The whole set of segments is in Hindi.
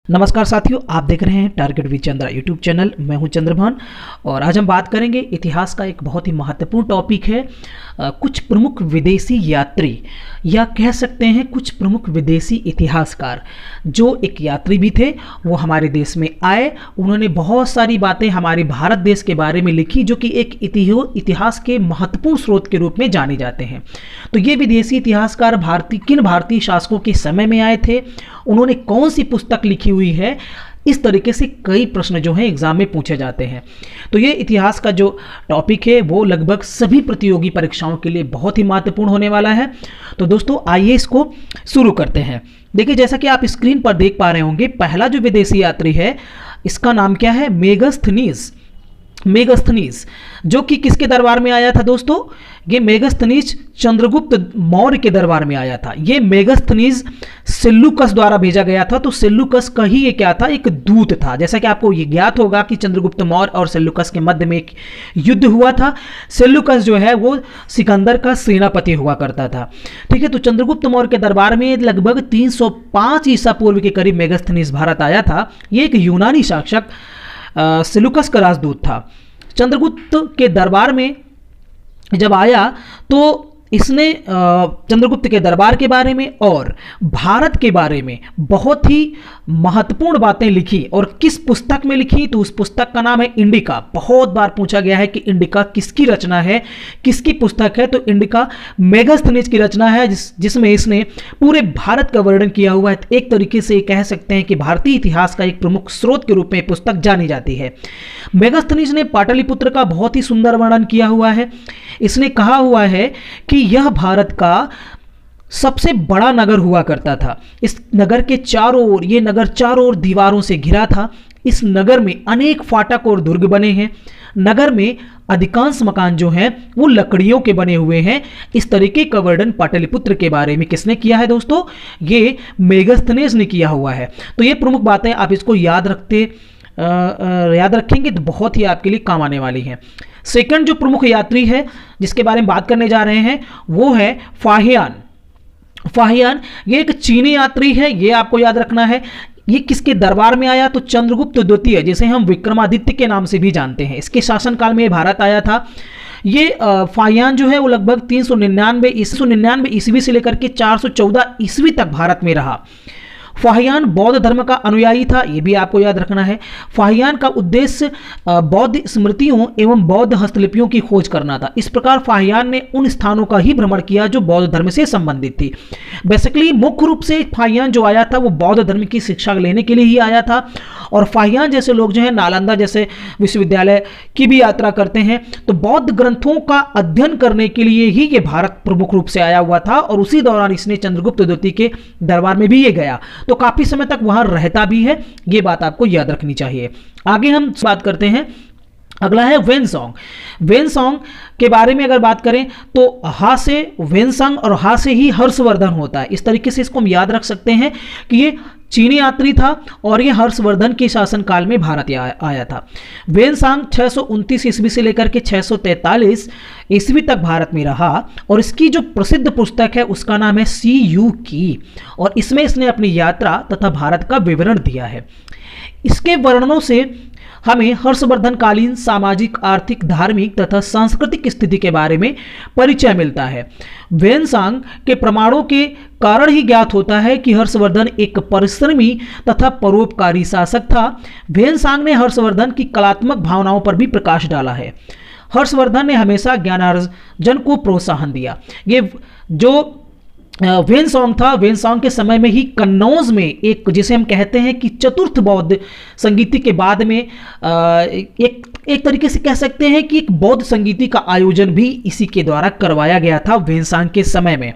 नमस्कार साथियों, आप देख रहे हैं target with Chandra YouTube channel. मैं हूं चंद्रभान और आज हम बात करेंगे इतिहास का एक बहुत ही महत्वपूर्ण टॉपिक है। कुछ प्रमुख विदेशी यात्री या कह सकते हैं कुछ प्रमुख विदेशी इतिहासकार जो एक यात्री भी थे, वो हमारे देश में आए। उन्होंने बहुत सारी बातें हमारे भारत देश के बारे में लिखी जो कि एक इतिहास के महत्वपूर्ण स्रोत के रूप में जाने जाते हैं। तो ये विदेशी इतिहासकार किन भारतीय शासकों के समय में आए थे, उन्होंने कौन सी पुस्तक लिखी हुई है, इस तरीके से कई प्रश्न जो हैं एग्जाम में पूछे जाते हैं। तो ये इतिहास का जो टॉपिक है वो लगभग सभी प्रतियोगी परीक्षाओं के लिए बहुत ही महत्वपूर्ण होने वाला है। तो दोस्तों आइए इसको शुरू करते हैं। देखिए, जैसा कि आप स्क्रीन पर देख पा रहे होंगे, पहला जो विदेशी यात्री है इसका नाम क्या है? मेगास्थनीज, जो कि किसके दरबार में आया था दोस्तों? ये मेगास्थनीज चंद्रगुप्त मौर्य के दरबार में आया था। ये मेगास्थनीज सेल्यूकस द्वारा भेजा गया था। तो सेल्यूकस का ही ये क्या था? एक दूत था। जैसा कि आपको ये ज्ञात होगा कि चंद्रगुप्त मौर्य और सेल्यूकस के मध्य में एक युद्ध हुआ था। सेल्यूकस जो है वो सिकंदर का सेनापति हुआ करता था। ठीक है, तो चंद्रगुप्त मौर्य के दरबार में लगभग 305 ईसा पूर्व के करीब मेगास्थनीज भारत आया था। ये एक यूनानी शासक सेल्यूकस का राजदूत था। चंद्रगुप्त के दरबार में जब आया तो इसने चंद्रगुप्त के दरबार के बारे में और भारत के बारे में बहुत ही महत्वपूर्ण बातें लिखी। और किस पुस्तक में लिखी? तो उस पुस्तक का नाम है इंडिका। बहुत बार पूछा गया है कि इंडिका किसकी रचना है, किसकी पुस्तक है? तो इंडिका मेगास्थनीज की रचना है, जिसमें इसने पूरे भारत का वर्णन किया हुआ है। एक तरीके से कह सकते हैं कि भारतीय इतिहास का एक प्रमुख स्रोत के रूप में पुस्तक जानी जाती है। मेगास्थनीज ने पाटलिपुत्र का बहुत ही सुंदर वर्णन किया हुआ है। इसने कहा हुआ है कि यह भारत का सबसे बड़ा नगर हुआ करता था। इस नगर के चारों ओर, ये नगर चारों ओर दीवारों से घिरा था। इस नगर में अनेक फाटक और दुर्ग बने हैं। नगर में अधिकांश मकान जो हैं वो लकड़ियों के बने हुए हैं। इस तरीके का वर्णन पाटलिपुत्र के बारे में किसने किया है दोस्तों? ये मेगास्थनीज ने किया हुआ है। तो ये प्रमुख बातें आप इसको याद रखेंगे तो बहुत ही आपके लिए काम आने वाली हैं। सेकंड जो प्रमुख यात्री है जिसके बारे में बात करने जा रहे हैं वो है फाहियान। ये एक चीनी यात्री है, ये आपको याद रखना है। ये किसके दरबार में आया? तो चंद्रगुप्त द्वितीय, जिसे हम विक्रमादित्य के नाम से भी जानते हैं, इसके शासनकाल में भारत आया था। ये फाहियान जो है वो लगभग 399 ईस्वी से लेकर के 414 ईस्वी तक भारत में रहा। फाहियान बौद्ध धर्म का अनुयायी था, ये भी आपको याद रखना है। फाहियान का उद्देश्य बौद्ध स्मृतियों एवं बौद्ध हस्तलिपियों की खोज करना था। इस प्रकार फाहियान ने उन स्थानों का ही भ्रमण किया जो बौद्ध धर्म से संबंधित थी। बेसिकली मुख्य रूप से फाहियान जो आया था वो बौद्ध धर्म की शिक्षा लेने के लिए ही आया था। और फाहियान जैसे लोग जो है नालंदा जैसे विश्वविद्यालय की भी यात्रा करते हैं। तो बौद्ध ग्रंथों का अध्ययन करने के लिए ही ये भारत प्रमुख रूप से आया हुआ था। और उसी दौरान इसने चंद्रगुप्त द्वितीय के दरबार में भी ये गया, तो काफी समय तक वहां रहता भी है। ये बात आपको याद रखनी चाहिए। आगे हम बात करते हैं, अगला है वेनसोंग के बारे में अगर बात करें तो हा से वेनसंग और हा से ही हर्षवर्धन होता है। इस तरीके से इसको हम याद रख सकते हैं कि ये चीनी यात्री था और ये हर्षवर्धन के शासनकाल में भारत आया था। वेनसांग 629 ईस्वी से लेकर के 643 ईस्वी तक भारत में रहा। और इसकी जो प्रसिद्ध पुस्तक है उसका नाम है सीयू की, और इसमें इसने अपनी यात्रा तथा भारत का विवरण दिया है। इसके वर्णनों से हमें हर्षवर्धन कालीन सामाजिक, आर्थिक, धार्मिक तथा सांस्कृतिक स्थिति के बारे में परिचय मिलता है। वेनसांग के प्रमाणों के कारण ही ज्ञात होता है कि हर्षवर्धन एक परिश्रमी तथा परोपकारी शासक था। वेनसांग ने हर्षवर्धन की कलात्मक भावनाओं पर भी प्रकाश डाला है। हर्षवर्धन ने हमेशा ज्ञानार्जन को प्रोत्साहन दिया। ये जो वेनसोंग था, वेनसोंग के समय में ही कन्नौज में एक, जिसे हम कहते हैं कि चतुर्थ बौद्ध संगीति के बाद में एक तरीके से कह सकते हैं कि एक बौद्ध संगीति का आयोजन भी इसी के द्वारा करवाया गया था वेनसांग के समय में।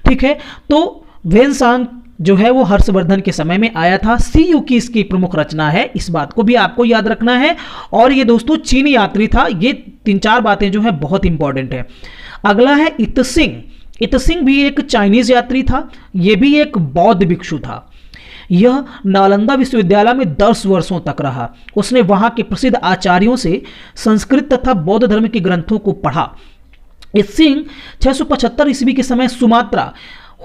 ठीक है, तो वेनसांग जो है वो हर्षवर्धन के समय में आया था। सीयू की इसकी प्रमुख रचना है, इस बात को भी आपको याद रखना है। और ये दोस्तों चीनी यात्री था। ये 3-4 बातें जो है बहुत इंपॉर्टेंट है। अगला है इतसिंग भी एक चाइनीज यात्री था। यह भी एक बौद्ध भिक्षु था। यह नालंदा विश्वविद्यालय में 10 वर्षों तक रहा। उसने वहां के प्रसिद्ध आचार्यों से संस्कृत तथा बौद्ध धर्म के ग्रंथों को पढ़ा। इतसिंग 675 ईस्वी के समय सुमात्रा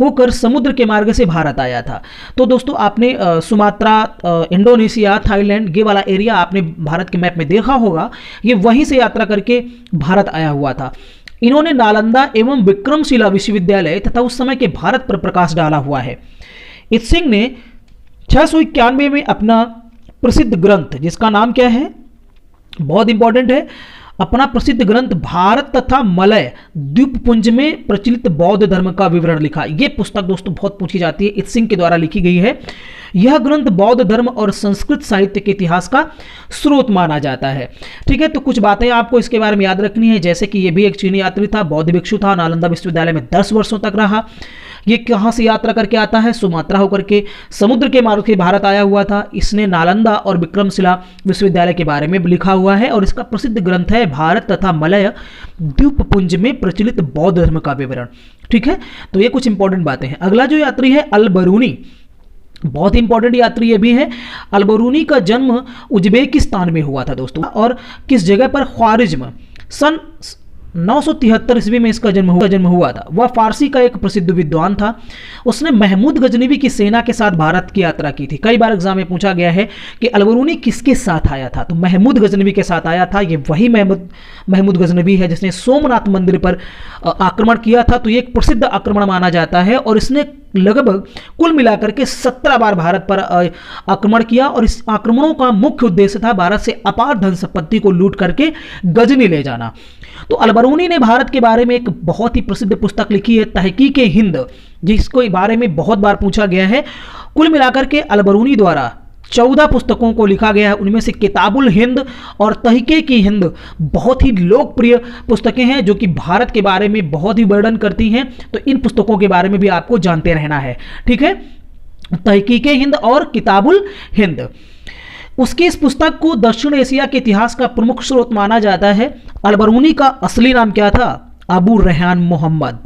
होकर समुद्र के मार्ग से भारत आया था। तो दोस्तों आपने सुमात्रा, इंडोनेशिया, थाईलैंड, ये वाला एरिया आपने भारत के मैप में देखा होगा, ये वहीं से यात्रा करके भारत आया हुआ था। इन्होंने नालंदा एवं विक्रमशिला विश्वविद्यालय तथा उस समय के भारत पर प्रकाश डाला हुआ है। इत्सिंग ने 691 में अपना प्रसिद्ध ग्रंथ, जिसका नाम क्या है, बहुत इंपॉर्टेंट है, अपना प्रसिद्ध ग्रंथ भारत तथा मलय द्वीपपुंज में प्रचलित बौद्ध धर्म का विवरण लिखा। यह पुस्तक दोस्तों बहुत पूछी जाती है, इत्सिंग के द्वारा लिखी गई है। यह ग्रंथ बौद्ध धर्म और संस्कृत साहित्य के इतिहास का स्रोत माना जाता है। ठीक है, तो कुछ बातें आपको इसके बारे में याद रखनी है, जैसे कि यह भी एक चीनी यात्री था, बौद्ध भिक्षु था, नालंदा विश्वविद्यालय में 10 वर्षों तक रहा। ये कहाँ से यात्रा करके आता है, सुमात्रा होकर के समुद्र के मार्ग से भारत आया हुआ था। इसने नालंदा और विक्रमशिला विश्वविद्यालय के बारे में लिखा हुआ है और इसका प्रसिद्ध ग्रंथ है भारत तथा मलय द्वीपपुंज में प्रचलित बौद्ध धर्म का विवरण। ठीक है, तो ये कुछ इंपॉर्टेंट बातें हैं। अगला जो यात्री है अलबरूनी, बहुत इंपॉर्टेंट यात्री ये भी है। अलबरूनी का जन्म उज्बेकिस्तान में हुआ था दोस्तों, और किस जगह पर, ख्वारिज्म। सन 973 ईस्वी में इसका जन्म हुआ था। वह फारसी का एक प्रसिद्ध विद्वान था। उसने महमूद गजनवी की सेना के साथ भारत की यात्रा की थी। कई बार एग्जाम में पूछा गया है कि अलबरूनी किसके साथ आया था, तो महमूद गजनवी के साथ आया था। ये वही महमूद गजनवी है जिसने सोमनाथ मंदिर पर आक्रमण किया था। तो ये एक प्रसिद्ध आक्रमण माना जाता है और इसने लगभग कुल मिलाकर के 17 बार भारत पर आक्रमण किया और इस आक्रमणों का मुख्य उद्देश्य था भारत से अपार धन संपत्ति को लूट करके गजनी ले जाना। तो अलबरूनी ने भारत के बारे में एक बहुत ही प्रसिद्ध पुस्तक लिखी है, तहकीक हिंद, जिसको बारे में बहुत बार पूछा गया है। कुल मिलाकर के अलबरूनी द्वारा 14 पुस्तकों को लिखा गया है, उनमें से किताबुल हिंद और तहकीक हिंद बहुत ही लोकप्रिय पुस्तकें हैं जो कि भारत के बारे में बहुत ही वर्णन करती हैं। तो इन पुस्तकों के बारे में भी आपको जानते रहना है। ठीक है, तहकीक हिंद और किताबुल हिंद। उसकी इस पुस्तक को दक्षिण एशिया के इतिहास का प्रमुख स्रोत माना जाता है। अलबरूनी का असली नाम क्या था, अबू रेहान मोहम्मद।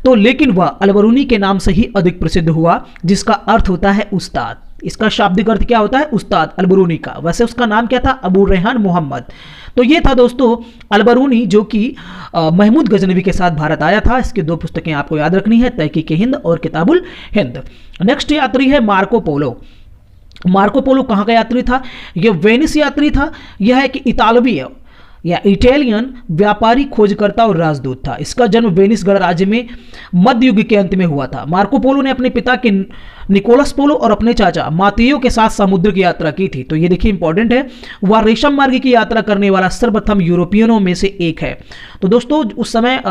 तो लेकिन वह अलबरूनी के नाम से ही अधिक प्रसिद्ध हुआ, जिसका अर्थ होता है उस्ताद। इसका शाब्दिक अर्थ क्या होता है, उस्ताद अलबरूनी का। वैसे उसका नाम क्या था, अबू रेहान मोहम्मद। तो ये था दोस्तों अलबरूनी, जो कि महमूद गजनवी के साथ भारत आया था। इसकी 2 पुस्तकें आपको याद रखनी है, तहकीक हिंद और किताबुल हिंद। नेक्स्ट यात्री है मार्को पोलो। मार्को पोलो कहाँ का यात्री था, यह वेनिस यात्री था। यह एक इतालवी या इटालियन व्यापारी, खोजकर्ता और राजदूत था। इसका जन्म वेनिस गणराज्य में मध्य युग के अंत में हुआ था। मार्को पोलो ने अपने पिता के निकोलस पोलो और अपने चाचा मातियो के साथ समुद्र की यात्रा की थी। तो ये देखिए इंपॉर्टेंट है, वह रेशम मार्ग की यात्रा करने वाला सर्वप्रथम यूरोपियनों में से एक है। तो दोस्तों उस समय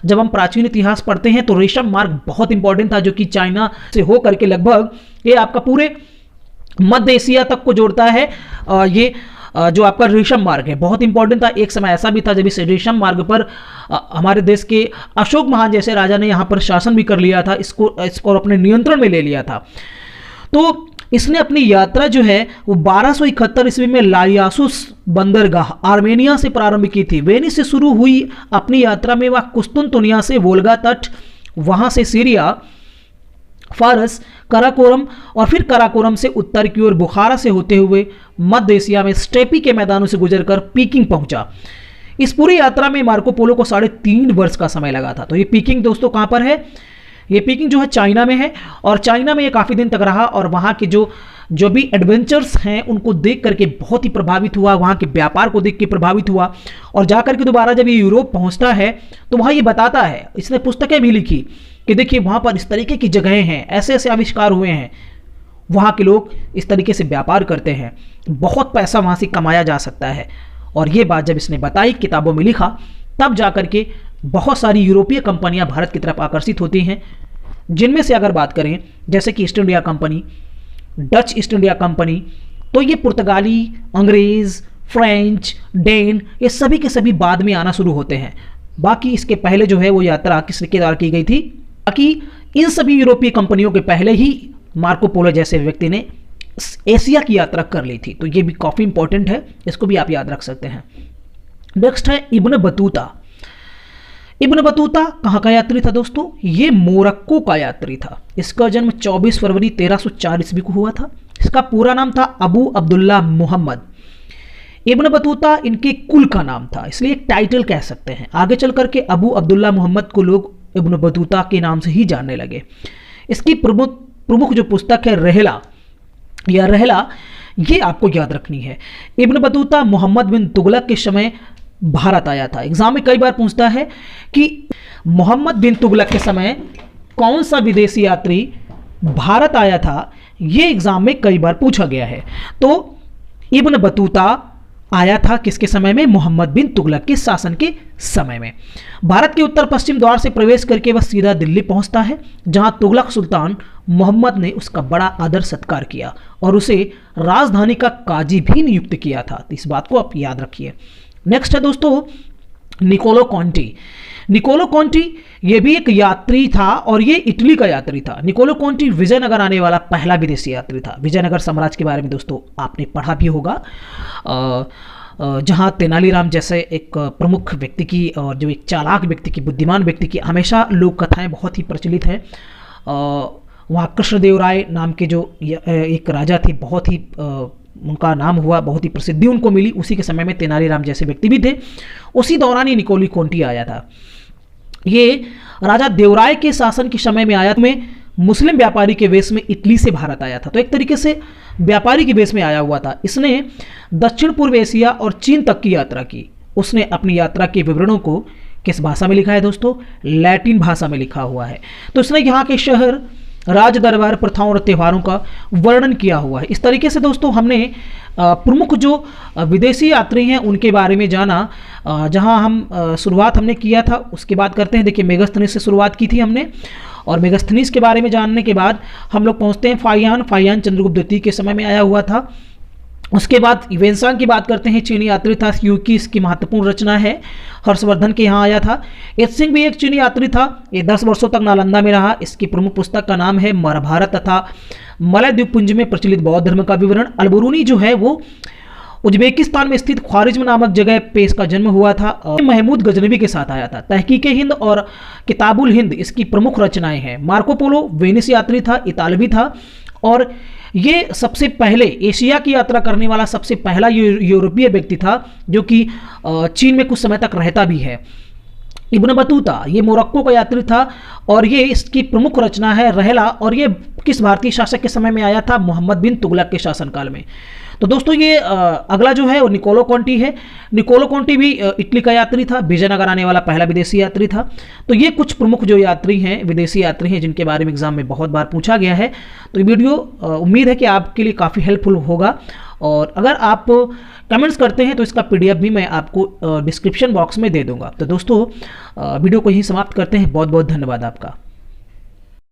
जब हम प्राचीन इतिहास पढ़ते हैं तो रेशम मार्ग बहुत इंपॉर्टेंट था, जो कि चाइना से होकर के लगभग ये आपका पूरे मध्य एशिया तक को जोड़ता है। ये जो आपका रेशम मार्ग है बहुत इंपॉर्टेंट था। एक समय ऐसा भी था जब इस रेशम मार्ग पर हमारे देश के अशोक महान जैसे राजा ने यहाँ पर शासन भी कर लिया था, इसको अपने नियंत्रण में ले लिया था। तो इसने अपनी यात्रा जो है वो 1271 ईस्वी में लायासुस बंदरगाह आर्मेनिया से प्रारंभ की थी। वेनिस से शुरू हुई अपनी यात्रा में वह कुस्तुनतुनिया से वोल्गा तट, वहाँ से सीरिया, फारस, कराकोरम और फिर कराकोरम से उत्तर की ओर बुखारा से होते हुए मध्य एशिया में स्टेपी के मैदानों से गुजरकर पीकिंग पहुंचा। इस पूरी यात्रा में मार्को पोलो को 3.5 वर्ष का समय लगा था। तो ये पीकिंग दोस्तों कहाँ पर है, ये पीकिंग जो है चाइना में है और चाइना में ये काफ़ी दिन तक रहा और वहाँ के जो भी एडवेंचर्स हैं उनको देख करके बहुत ही प्रभावित हुआ, वहाँ के व्यापार को देख के प्रभावित हुआ और जाकर के दोबारा जब ये यूरोप पहुँचता है तो वहाँ ये बताता है, इसने पुस्तकें भी लिखी कि देखिए वहाँ पर इस तरीके की जगहें हैं, ऐसे ऐसे आविष्कार हुए हैं, वहाँ के लोग इस तरीके से व्यापार करते हैं, बहुत पैसा वहाँ से कमाया जा सकता है। और ये बात जब इसने बताई, किताबों में लिखा, तब जाकर के बहुत सारी यूरोपीय कंपनियां भारत की तरफ आकर्षित होती हैं, जिनमें से अगर बात करें जैसे कि east India company, Dutch east India company, तो ये पुर्तगाली, अंग्रेज़, फ्रेंच, डेन, ये सभी के सभी बाद में आना शुरू होते हैं। बाकी इसके पहले जो है वो यात्रा किसके द्वारा की गई थी, बाकी इन सभी यूरोपीय कंपनियों के पहले ही मार्को पोलो जैसे व्यक्ति ने एशिया की यात्रा कर ली थी। तो ये भी काफ़ी इंपॉर्टेंट है, इसको भी आप याद रख सकते हैं। नेक्स्ट है इब्न बतूता। इब्न बतूता कहाँ का यात्री था दोस्तों, ये मोरक्को का यात्री था। इसका जन्म 24 फरवरी 1304 ईस्वी को हुआ था। इसका पूरा नाम था अबू अब्दुल्ला मोहम्मद। इब्न बतूता इनके कुल का नाम था, इसलिए एक टाइटल कह सकते हैं। आगे चल करके अबू अब्दुल्ला मोहम्मद को लोग इब्न बतूता के नाम से ही जानने लगे। इसकी प्रमुख जो पुस्तक है रहला या रहला, ये आपको याद रखनी है। इब्न बतूता मोहम्मद बिन तुगलक के समय भारत आया था। एग्जाम में कई बार पूछता है कि मोहम्मद बिन तुगलक के समय कौन सा विदेशी यात्री भारत आया था, ये एग्जाम में कई बार पूछा गया है। तो इब्न बतूता आया था किसके समय में? मोहम्मद बिन तुगलक के शासन के समय में। भारत के उत्तर पश्चिम द्वार से प्रवेश करके वह सीधा दिल्ली पहुंचता है, जहां तुगलक सुल्तान मोहम्मद ने उसका बड़ा आदर सत्कार किया और उसे राजधानी का काजी भी नियुक्त किया था। तो इस बात को आप याद रखिए। नेक्स्ट है दोस्तों निकोलो कॉन्टी। निकोलो कॉन्टी ये भी एक यात्री था और ये इटली का यात्री था। निकोलो कॉन्टी विजयनगर आने वाला पहला विदेशी यात्री था। विजयनगर साम्राज्य के बारे में दोस्तों आपने पढ़ा भी होगा, जहाँ तेनालीराम जैसे एक प्रमुख व्यक्ति की और जो एक चालाक व्यक्ति की, बुद्धिमान व्यक्ति की हमेशा लोक कथाएं बहुत ही प्रचलित हैं। वहाँ कृष्णदेव राय नाम के जो एक राजा थे, बहुत ही उनका नाम हुआ, बहुत ही प्रसिद्धि उनको मिली। उसी के समय में तेनालीराम जैसे व्यक्ति भी थे। उसी दौरान ही निकोलो कॉन्टी आया था। ये राजा देवराय के शासन के समय में आया, में मुस्लिम व्यापारी के वेश में इटली से भारत आया था। तो एक तरीके से व्यापारी के वेश में आया हुआ था। इसने दक्षिण पूर्व एशिया और चीन तक की यात्रा की। उसने अपनी यात्रा के विवरणों को किस भाषा में लिखा है दोस्तों? लैटिन भाषा में लिखा हुआ है। तो इसने यहाँ के शहर, राज दरबार, प्रथाओं और त्योहारों का वर्णन किया हुआ है। इस तरीके से दोस्तों हमने प्रमुख जो विदेशी यात्री हैं उनके बारे में जाना। जहां हम शुरुआत हमने किया था उसके बाद करते हैं। देखिए मेगास्थनीज से शुरुआत की थी हमने, और मेगास्थनीज के बारे में जानने के बाद हम लोग पहुंचते हैं फाहियान। फाहियान चंद्रगुप्त द्वितीय के समय में आया हुआ था। उसके बाद ह्वेनसांग की बात करते हैं, चीनी यात्री था। यूकी इसकी महत्वपूर्ण रचना है। हर्षवर्धन के यहाँ आया था। एत्सिंग भी एक चीनी यात्री था। ये 10 वर्षों तक नालंदा में रहा। इसकी प्रमुख पुस्तक का नाम है महाभारत तथा मलय द्वीपपुंज में प्रचलित बौद्ध धर्म का विवरण। अलबरूनी जो है वो उज्बेकिस्तान में स्थित ख्वारिज्म नामक जगह पे इसका जन्म हुआ था। महमूद गजनवी के साथ आया था। तहकीक हिंद और किताबुल हिंद इसकी प्रमुख रचनाएं हैं। मार्को पोलो वेनिस यात्री था, इतालवी था, और ये सबसे पहले एशिया की यात्रा करने वाला सबसे पहला यूरोपीय व्यक्ति था जो कि चीन में कुछ समय तक रहता भी है। इब्न बतूता ये मोरक्को का यात्री था और ये इसकी प्रमुख रचना है रहला, और ये किस भारतीय शासक के समय में आया था? मोहम्मद बिन तुगलक के शासनकाल में। तो दोस्तों ये अगला जो है वो निकोलो कॉन्टी है। निकोलो कॉन्टी भी इटली का यात्री था, विजयनगर आने वाला पहला विदेशी यात्री था। तो ये कुछ प्रमुख जो यात्री हैं, विदेशी यात्री हैं, जिनके बारे में एग्जाम में बहुत बार पूछा गया है। तो ये वीडियो उम्मीद है कि आपके लिए काफ़ी हेल्पफुल होगा, और अगर आप कमेंट्स करते हैं तो इसका PDF भी मैं आपको डिस्क्रिप्शन बॉक्स में दे दूंगा। तो दोस्तों वीडियो को यहीं समाप्त करते हैं। बहुत बहुत धन्यवाद आपका।